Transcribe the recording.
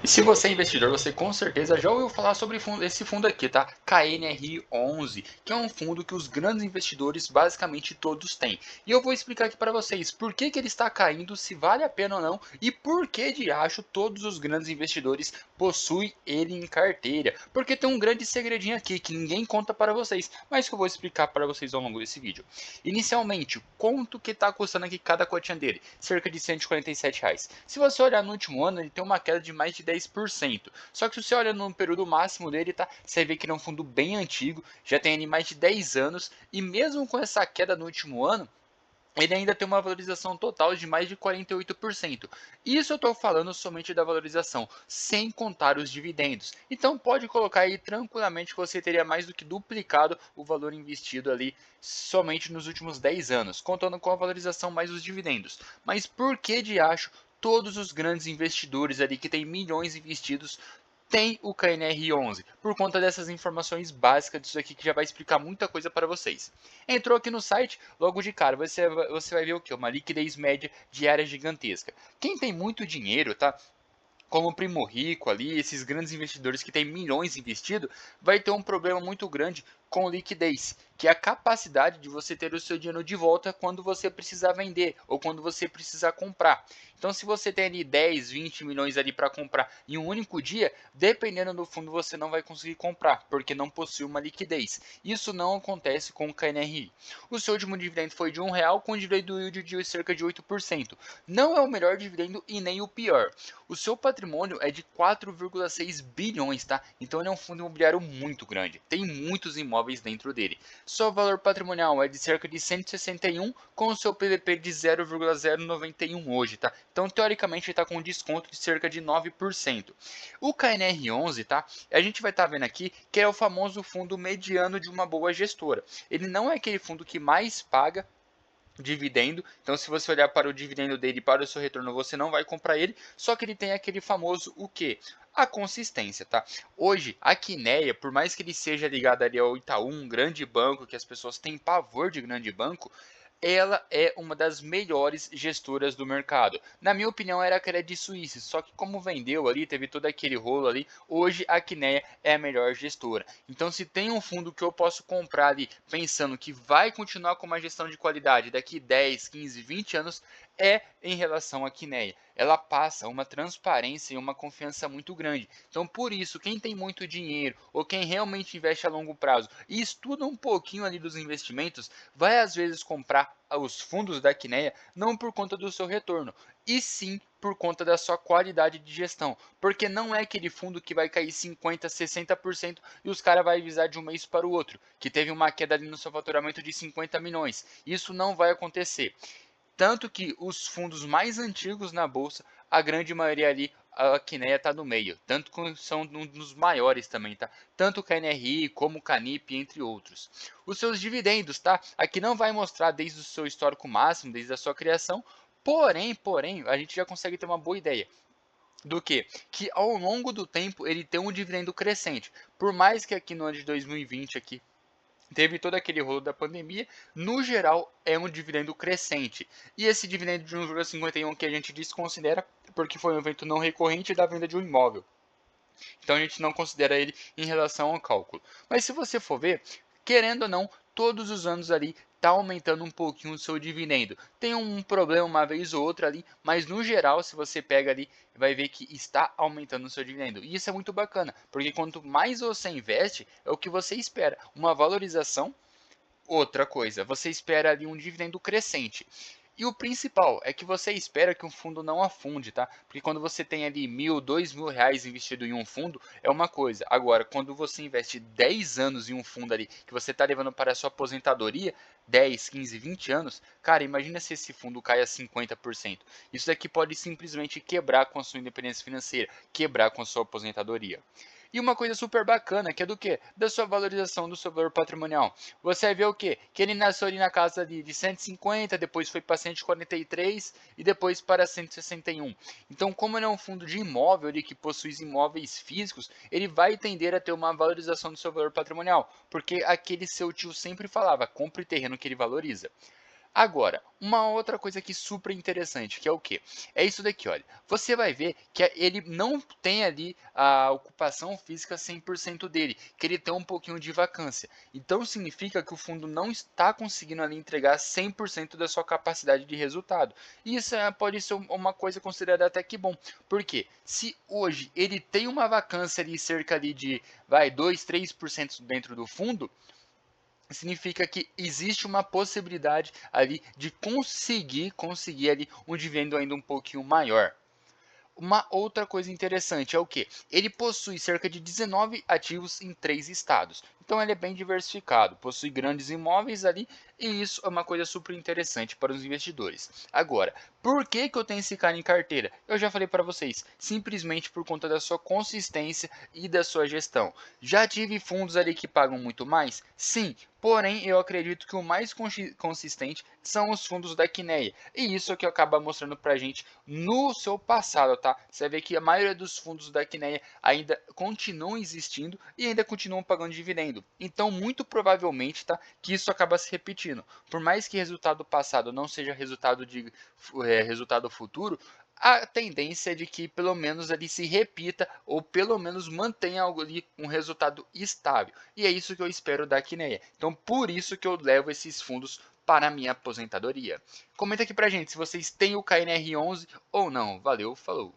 Se você é investidor, você com certeza já ouviu falar sobre esse fundo aqui, tá? KNRI11, que é um fundo que os grandes investidores basicamente todos têm. E eu vou explicar aqui para vocês por que ele está caindo, se vale a pena ou não e por que de acho todos os grandes investidores possuem ele em carteira. Porque tem um grande segredinho aqui que ninguém conta para vocês, mas que eu vou explicar para vocês ao longo desse vídeo. Inicialmente, quanto que está custando aqui cada cotinha dele? Cerca de R$ 147. Se você olhar no último ano, ele tem uma queda de mais de 10%. Só que se você olha no período máximo dele, tá? Você vê que ele é um fundo bem antigo, já tem ali mais de 10 anos, e mesmo com essa queda no último ano, ele ainda tem uma valorização total de mais de 48%. Isso eu estou falando somente da valorização, sem contar os dividendos. Então pode colocar aí tranquilamente que você teria mais do que duplicado o valor investido ali somente nos últimos 10 anos, contando com a valorização mais os dividendos. Mas por que de acho todos os grandes investidores ali que têm milhões investidos tem o KNR11, por conta dessas informações básicas disso aqui que já vai explicar muita coisa para vocês. Entrou aqui no site, logo de cara, você vai ver o que? Uma liquidez média diária gigantesca. Quem tem muito dinheiro, tá? Como o Primo Rico ali, esses grandes investidores que têm milhões investidos, vai ter um problema muito grande com liquidez, que é a capacidade de você ter o seu dinheiro de volta quando você precisar vender ou quando você precisar comprar. Então, se você tem ali 10, 20 milhões ali para comprar em um único dia, dependendo do fundo você não vai conseguir comprar, porque não possui uma liquidez. Isso não acontece com o KNRI. O seu último dividendo foi de R$ 1, com dividendo yield de cerca de 8%. Não é o melhor dividendo e nem o pior. O seu patrimônio é de 4,6 bilhões, tá? Então ele é um fundo imobiliário muito grande. Tem muitos imóveis dentro dele. Seu valor patrimonial é de cerca de 161, com o seu PVP de 0,091 hoje, tá? Então teoricamente ele está com um desconto de cerca de 9%. O KNR11, tá? A gente vai estar vendo aqui que é o famoso fundo mediano de uma boa gestora. Ele não é aquele fundo que mais paga dividendo. Então, se você olhar para o dividendo dele e para o seu retorno, você não vai comprar ele. Só que ele tem aquele famoso o quê? A consistência, tá? Hoje, a Quineia, por mais que ele seja ligado ali ao Itaú, um grande banco, que as pessoas têm pavor de grande banco, ela é uma das melhores gestoras do mercado. Na minha opinião, era a Credit Suisse, só que como vendeu ali, teve todo aquele rolo ali, hoje a Quineia é a melhor gestora. Então, se tem um fundo que eu posso comprar ali, pensando que vai continuar com uma gestão de qualidade daqui 10, 15, 20 anos, é em relação à Quineia. Ela passa uma transparência e uma confiança muito grande. Então, por isso, quem tem muito dinheiro ou quem realmente investe a longo prazo e estuda um pouquinho ali dos investimentos, vai às vezes comprar os fundos da Quineia não por conta do seu retorno, e sim por conta da sua qualidade de gestão, porque não é aquele fundo que vai cair 50, 60% e os caras vão avisar de um mês para o outro, que teve uma queda ali no seu faturamento de 50 milhões. Isso não vai acontecer. Tanto que os fundos mais antigos na bolsa, a grande maioria ali, a Quineia está no meio. Tanto que são um dos maiores também, tá? Tanto o KNRI como o Canip, entre outros. Os seus dividendos, tá? Aqui não vai mostrar desde o seu histórico máximo, desde a sua criação. Porém, a gente já consegue ter uma boa ideia do que ao longo do tempo ele tem um dividendo crescente. Por mais que aqui no ano de 2020 aqui teve todo aquele rolo da pandemia, no geral é um dividendo crescente. E esse dividendo de 1,51 que a gente desconsidera porque foi um evento não recorrente da venda de um imóvel. Então a gente não considera ele em relação ao cálculo. Mas se você for ver, querendo ou não, todos os anos ali está aumentando um pouquinho o seu dividendo. Tem um problema uma vez ou outra ali, mas no geral, se você pega ali, vai ver que está aumentando o seu dividendo. E isso é muito bacana, porque quanto mais você investe, é o que você espera. Uma valorização. Outra coisa, você espera ali um dividendo crescente. E o principal é que você espera que um fundo não afunde, tá? Porque quando você tem ali 1.000, R$ 2.000 investido em um fundo, é uma coisa. Agora, quando você investe 10 anos em um fundo ali, que você está levando para a sua aposentadoria, 10, 15, 20 anos, cara, imagina se esse fundo cai a 50%. Isso daqui pode simplesmente quebrar com a sua independência financeira, quebrar com a sua aposentadoria. E uma coisa super bacana, que é do quê? Da sua valorização do seu valor patrimonial. Você vai ver o quê? Que ele nasceu ali na casa de 150, depois foi para 143 e depois para 161. Então, como ele é um fundo de imóvel ali, que possui imóveis físicos, ele vai tender a ter uma valorização do seu valor patrimonial, porque aquele seu tio sempre falava, compre terreno que ele valoriza. Agora, uma outra coisa aqui super interessante, que é o quê? É isso daqui, olha. Você vai ver que ele não tem ali a ocupação física 100% dele, que ele tem um pouquinho de vacância. Então significa que o fundo não está conseguindo ali entregar 100% da sua capacidade de resultado. E isso pode ser uma coisa considerada até que bom. Porque se hoje ele tem uma vacância ali cerca ali de, vai, 2, 3% dentro do fundo, significa que existe uma possibilidade ali de conseguir ali um dividendo ainda um pouquinho maior. Uma outra coisa interessante é o que? Ele possui cerca de 19 ativos em 3 estados. Então ele é bem diversificado, possui grandes imóveis ali e isso é uma coisa super interessante para os investidores. Agora, por que eu tenho esse cara em carteira? Eu já falei para vocês, simplesmente por conta da sua consistência e da sua gestão. Já tive fundos ali que pagam muito mais? Sim, porém eu acredito que o mais consistente são os fundos da Quineia. E isso é o que acaba mostrando para a gente no seu passado, tá? Você vê que a maioria dos fundos da Quineia ainda continuam existindo e ainda continuam pagando dividendo. Então, muito provavelmente, tá, que isso acaba se repetindo. Por mais que resultado passado não seja resultado futuro, a tendência é de que pelo menos ele se repita ou pelo menos mantenha algo ali um resultado estável. E é isso que eu espero da Quineia. Então, por isso que eu levo esses fundos para a minha aposentadoria. Comenta aqui pra gente se vocês têm o KNR11 ou não. Valeu, falou!